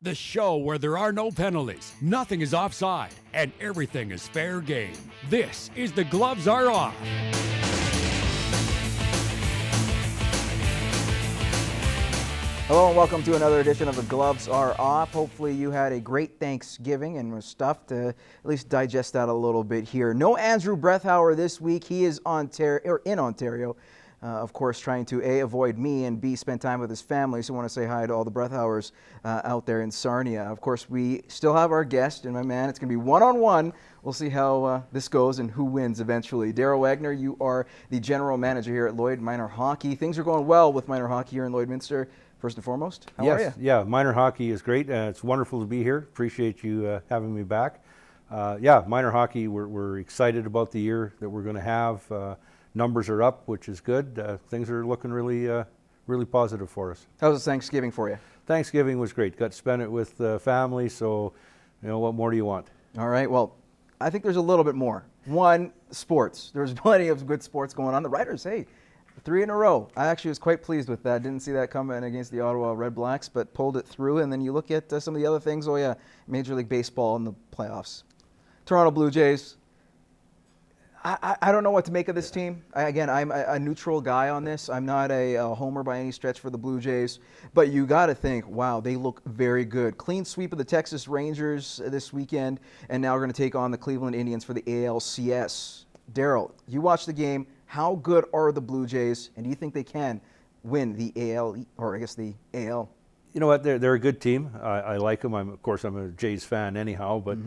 The show where there are no penalties, nothing is offside, and everything is fair game. This is The Gloves Are Off. Hello and welcome to another edition of The Gloves Are Off. Hopefully you had a great Thanksgiving and was stuffed to at least digest that a little bit here. No Andrew Breathauer this week. He is in Ontario. Of course, trying to A, avoid me, and B, spend time with his family. So I want to say hi to all the Breathauers out there in Sarnia. Of course, we still have our guest, and my man, it's going to be one-on-one. We'll see how this goes and who wins eventually. Darrell Wagner, you are the general manager here at Lloyd Minor Hockey. Things are going well with minor hockey here in Lloydminster. First and foremost, how are you? Yeah, minor hockey is great. It's wonderful to be here. Appreciate you having me back. Minor hockey, we're excited about the year that we're going to have. Numbers are up, which is good. Things are looking really positive for us. How was Thanksgiving for you? Thanksgiving was great. Got to spend it with family, so what more do you want? All right, well, I think there's a little bit more. One, sports. There's plenty of good sports going on. The Riders, 3 in a row. I actually was quite pleased with that. Didn't see that coming against the Ottawa Red Blacks, but pulled it through. And then you look at some of the other things. Major League Baseball in the playoffs. Toronto Blue Jays. I don't know what to make of this team. I'm a neutral guy on this. I'm not a homer by any stretch for the Blue Jays. But you got to think, wow, they look very good. Clean sweep of the Texas Rangers this weekend, and now we're going to take on the Cleveland Indians for the ALCS. Darrell, you watched the game. How good are the Blue Jays, and do you think they can win the AL, or I guess the AL? You know what? They're a good team. I like them. I'm a Jays fan anyhow, but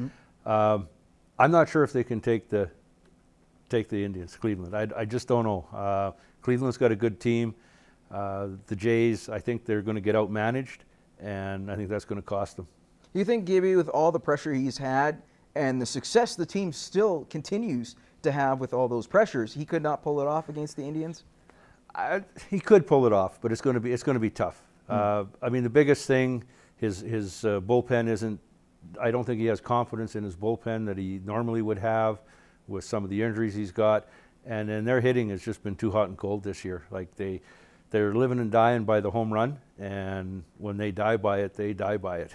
I'm not sure if they can take the Indians, Cleveland. I just don't know. Cleveland's got a good team. The Jays, I think they're going to get outmanaged, and I think that's going to cost them. Do you think Gibby, with all the pressure he's had and the success the team still continues to have with all those pressures, he could not pull it off against the Indians? He could pull it off, but it's going to be tough. The biggest thing, his bullpen isn't. I don't think he has confidence in his bullpen that he normally would have with some of the injuries he's got, and then their hitting has just been too hot and cold this year. Like they're living and dying by the home run, and when they die by it, they die by it.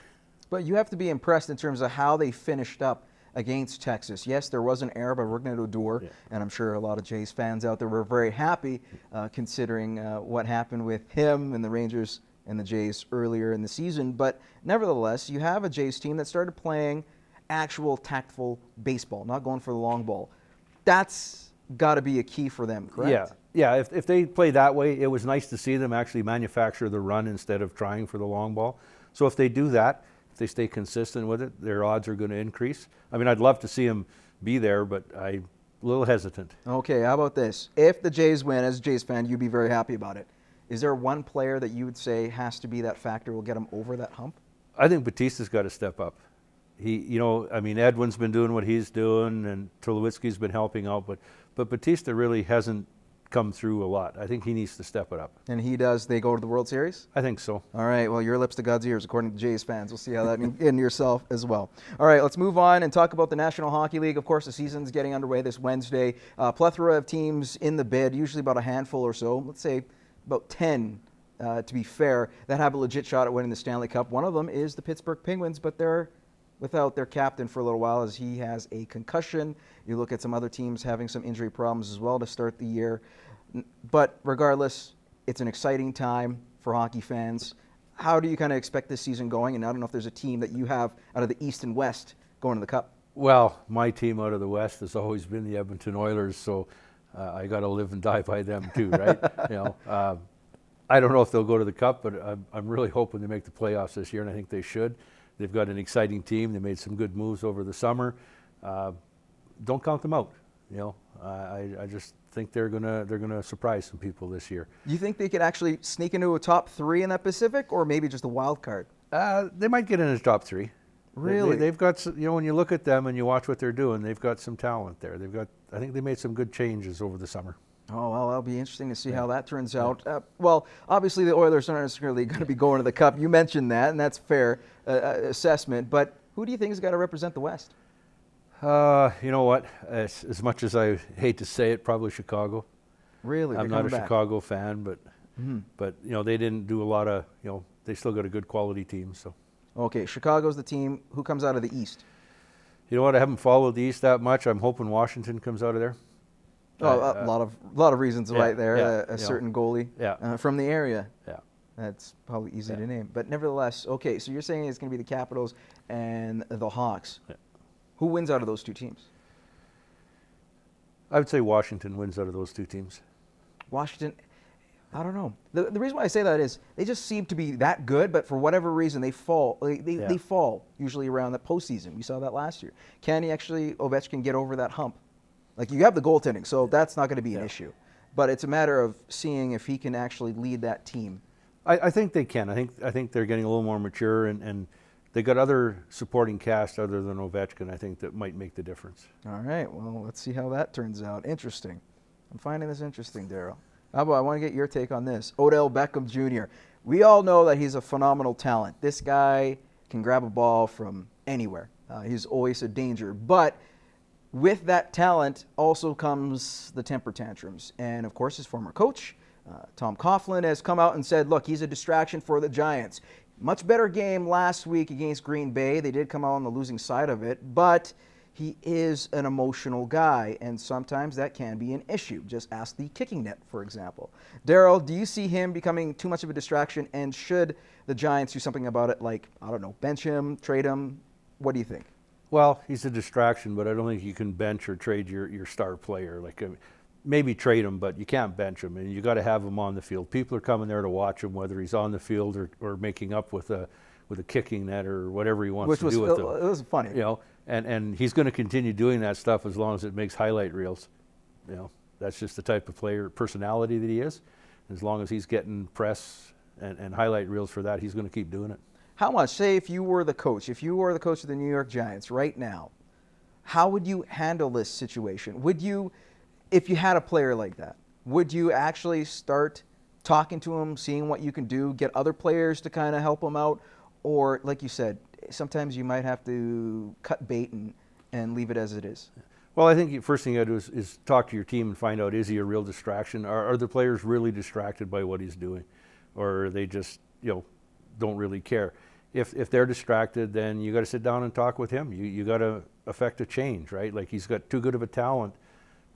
But you have to be impressed in terms of how they finished up against Texas. Yes, there was an error by Rougned Odor, and I'm sure a lot of Jays fans out there were very happy considering what happened with him and the Rangers and the Jays earlier in the season. But nevertheless, you have a Jays team that started playing actual tactful baseball, not going for the long ball. That's got to be a key for them, correct? Yeah. If they play that way, it was nice to see them actually manufacture the run instead of trying for the long ball. So if they do that, if they stay consistent with it, their odds are going to increase. I'd love to see them be there, but I'm a little hesitant. Okay, how about this? If the Jays win, as a Jays fan, you'd be very happy about it. Is there one player that you would say has to be that factor, will get them over that hump? I think Batista's got to step up. Edwin's been doing what he's doing, and Tulowitzki's been helping out, but Batista really hasn't come through a lot. I think he needs to step it up. And he does. They go to the World Series? I think so. All right, well, your lips to God's ears, according to Jays fans. We'll see how that in yourself as well. All right, let's move on and talk about the National Hockey League. Of course, the season's getting underway this Wednesday. Plethora of teams in the bid, usually about a handful or so. Let's say about 10, to be fair, that have a legit shot at winning the Stanley Cup. One of them is the Pittsburgh Penguins, but they're without their captain for a little while as he has a concussion. You look at some other teams having some injury problems as well to start the year. But regardless, it's an exciting time for hockey fans. How do you kind of expect this season going? And I don't know if there's a team that you have out of the East and West going to the Cup. Well, my team out of the West has always been the Edmonton Oilers, so I got to live and die by them too, right? I don't know if they'll go to the Cup, but I'm really hoping they make the playoffs this year, and I think they should. They've got an exciting team. They made some good moves over the summer. Don't count them out. I just think they're gonna surprise some people this year. You think they could actually sneak into a top 3 in that Pacific, or maybe just a wild card? They might get in the top 3. Really? They've got when you look at them and you watch what they're doing, they've got some talent there. I think they made some good changes over the summer. Oh, well, that'll be interesting to see how that turns out. Obviously, the Oilers aren't necessarily going to be going to the Cup. You mentioned that, and that's fair assessment. But who do you think has got to represent the West? You know what? As much as I hate to say it, probably Chicago. Really? I'm not a Chicago fan, but they didn't do a lot of, they still got a good quality team. So. Okay, Chicago's the team. Who comes out of the East? You know what? I haven't followed the East that much. I'm hoping Washington comes out of there. A lot of reasons yeah, right there. yeah, A certain goalie from the area. Yeah. That's probably easy to name. But nevertheless, okay, so you're saying it's going to be the Capitals and the Hawks. Yeah. Who wins out of those two teams? I would say Washington wins out of those two teams. Washington, I don't know. The reason why I say that is they just seem to be that good, but for whatever reason they fall. They fall usually around the postseason. We saw that last year. Can Ovechkin get over that hump? Like, you have the goaltending, so that's not going to be an issue. But it's a matter of seeing if he can actually lead that team. I think they can. I think they're getting a little more mature, and they got other supporting cast other than Ovechkin, I think, that might make the difference. All right. Well, let's see how that turns out. Interesting. I'm finding this interesting, Darrell. How about, I want to get your take on this. Odell Beckham Jr. We all know that he's a phenomenal talent. This guy can grab a ball from anywhere. He's always a danger. But with that talent also comes the temper tantrums. And, of course, his former coach, Tom Coughlin, has come out and said, look, he's a distraction for the Giants. Much better game last week against Green Bay. They did come out on the losing side of it, but he is an emotional guy, and sometimes that can be an issue. Just ask the kicking net, for example. Darrell, do you see him becoming too much of a distraction, and should the Giants do something about it, like, I don't know, bench him, trade him? What do you think? Well, he's a distraction, but I don't think you can bench or trade your star player. Like, maybe trade him, but you can't bench him, and you got to have him on the field. People are coming there to watch him, whether he's on the field or making up with a kicking net or whatever he wants to do with them. It was funny. You know, and he's going to continue doing that stuff as long as it makes highlight reels. You know, that's just the type of player, personality that he is. As long as he's getting press and highlight reels for that, he's going to keep doing it. How much, say if you were the coach of the New York Giants right now, how would you handle this situation? Would you, if you had a player like that, would you actually start talking to him, seeing what you can do, get other players to kind of help him out? Or, like you said, sometimes you might have to cut bait and leave it as it is. Well, I think the first thing you got to do is talk to your team and find out, is he a real distraction? Are the players really distracted by what he's doing? Or are they just, don't really care? If they're distracted, then you got to sit down and talk with him. You got to affect a change, right? Like, he's got too good of a talent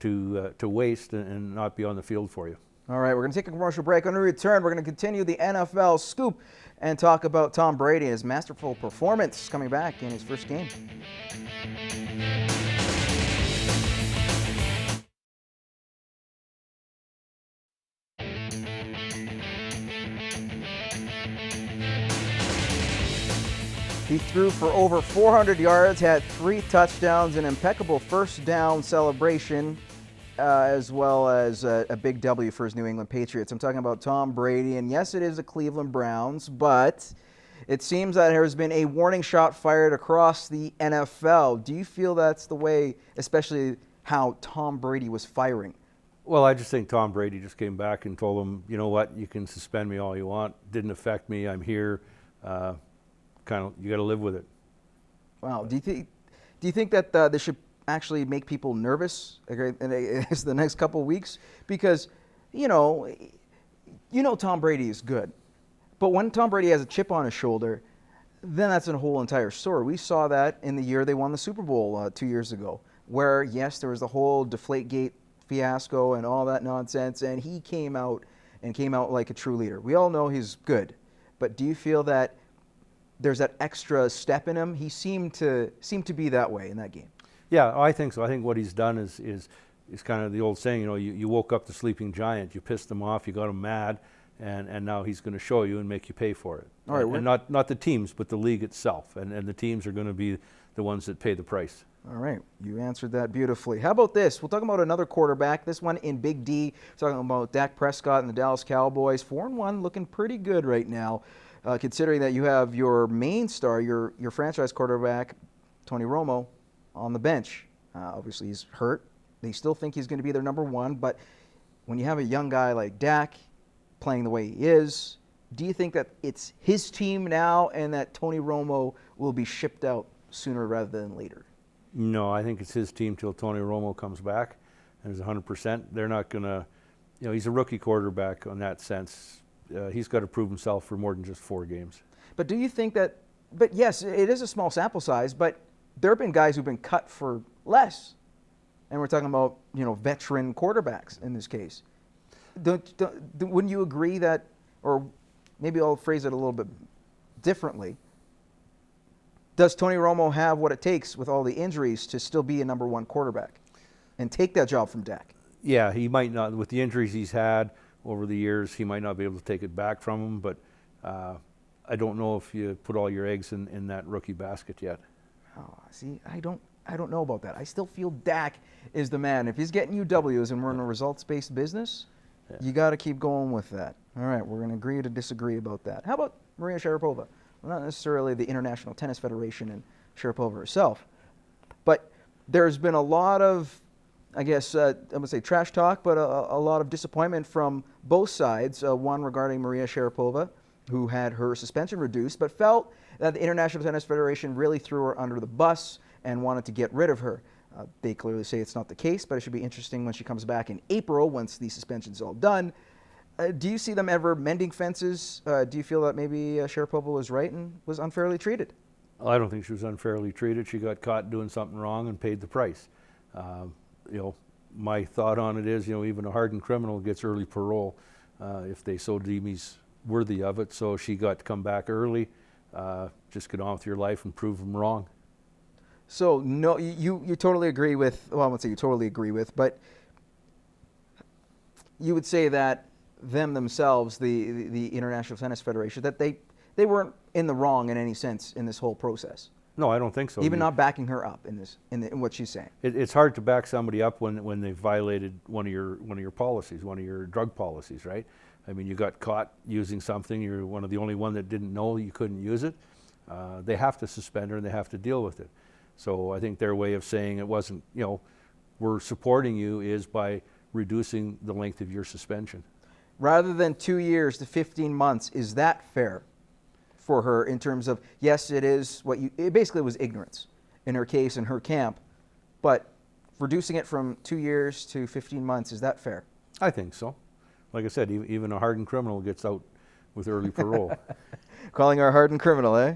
to waste and not be on the field for you. All right, we're going to take a commercial break. When we return, we're going to continue the NFL scoop and talk about Tom Brady and his masterful performance coming back in his first game. He threw for over 400 yards, had 3 touchdowns, an impeccable first down celebration, as well as a big W for his New England Patriots. I'm talking about Tom Brady, and yes, it is the Cleveland Browns, but it seems that there has been a warning shot fired across the NFL. Do you feel that's the way, especially how Tom Brady was firing? Well, I just think Tom Brady just came back and told him, you know what, you can suspend me all you want. Didn't affect me. I'm here. You got to live with it. Wow. Do you think that this should actually make people nervous in the next couple of weeks? Because Tom Brady is good, but when Tom Brady has a chip on his shoulder, then that's a whole entire story. We saw that in the year they won the Super Bowl 2 years ago, where yes, there was the whole Deflategate fiasco and all that nonsense, and he came out like a true leader. We all know he's good, but do you feel that there's that extra step in him? He seemed to be that way in that game. Yeah, I think so. I think what he's done is kind of the old saying, you woke up the sleeping giant, you pissed him off, you got him mad, and now he's going to show you and make you pay for it. All right, and not the teams, but the league itself, and the teams are going to be the ones that pay the price. All right, you answered that beautifully. How about this? We'll talk about another quarterback, this one in Big D. We're talking about Dak Prescott and the Dallas Cowboys. 4-1, looking pretty good right now. Considering that you have your main star, your franchise quarterback, Tony Romo, on the bench. Obviously, he's hurt. They still think he's going to be their number one, but when you have a young guy like Dak playing the way he is, do you think that it's his team now and that Tony Romo will be shipped out sooner rather than later? No, I think it's his team till Tony Romo comes back and is 100%. They're not going to, he's a rookie quarterback in that sense. He's got to prove himself for more than just 4 games. But do you think that but yes, it is a small sample size, but there have been guys who've been cut for less. And we're talking about, veteran quarterbacks in this case. Wouldn't you agree that, or maybe I'll phrase it a little bit differently, does Tony Romo have what it takes with all the injuries to still be a number one quarterback and take that job from Dak? Yeah, he might not, with the injuries he's had over the years, he might not be able to take it back from him, but I don't know if you put all your eggs in that rookie basket yet. Oh, see, I don't know about that. I still feel Dak is the man. If he's getting you W's and we're in a results-based business, you got to keep going with that. All right, we're going to agree to disagree about that. How about Maria Sharapova? Well, not necessarily the International Tennis Federation and Sharapova herself, but there's been a lot of, I guess, I would say trash talk, but a lot of disappointment from both sides. One regarding Maria Sharapova, who had her suspension reduced, but felt that the International Tennis Federation really threw her under the bus and wanted to get rid of her. They clearly say it's not the case, but it should be interesting when she comes back in April, once the suspension's all done. Do you see them ever mending fences? Do you feel that maybe Sharapova was right and was unfairly treated? I don't think she was unfairly treated. She got caught doing something wrong and paid the price. My thought on it is, even a hardened criminal gets early parole if they so deem he's worthy of it. So she got to come back early, just get on with your life and prove them wrong. So no, you totally agree with, well, I won't say you totally agree with, but you would say that themselves, the International Tennis Federation, that they weren't in the wrong in any sense in this whole process. No, I don't think so. Even not backing her up in what she's saying. It's hard to back somebody up when they've violated one of your policies, one of your drug policies, right? I mean, you got caught using something. You're one of the only one that didn't know you couldn't use it. They have to suspend her and they have to deal with it. So I think their way of saying it wasn't, we're supporting you is by reducing the length of your suspension. Rather than 2 years to 15 months, is that fair for her in terms of, yes, it is it basically was ignorance in her case, in her camp, but reducing it from 2 years to 15 months, is that fair? I think so. Like I said, even a hardened criminal gets out with early parole. Calling her a hardened criminal, eh?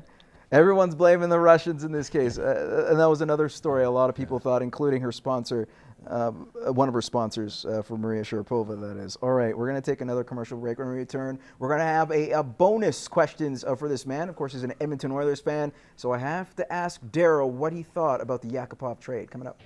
Everyone's blaming the Russians in this case. And that was another story a lot of people thought, including her sponsor, one of her sponsors for Maria Sharapova, that is. All right, we're going to take another commercial break. When we return, we're going to have a bonus questions for this man. Of course, he's an Edmonton Oilers fan, so I have to ask Darrell what he thought about the Yakupov trade. Coming up.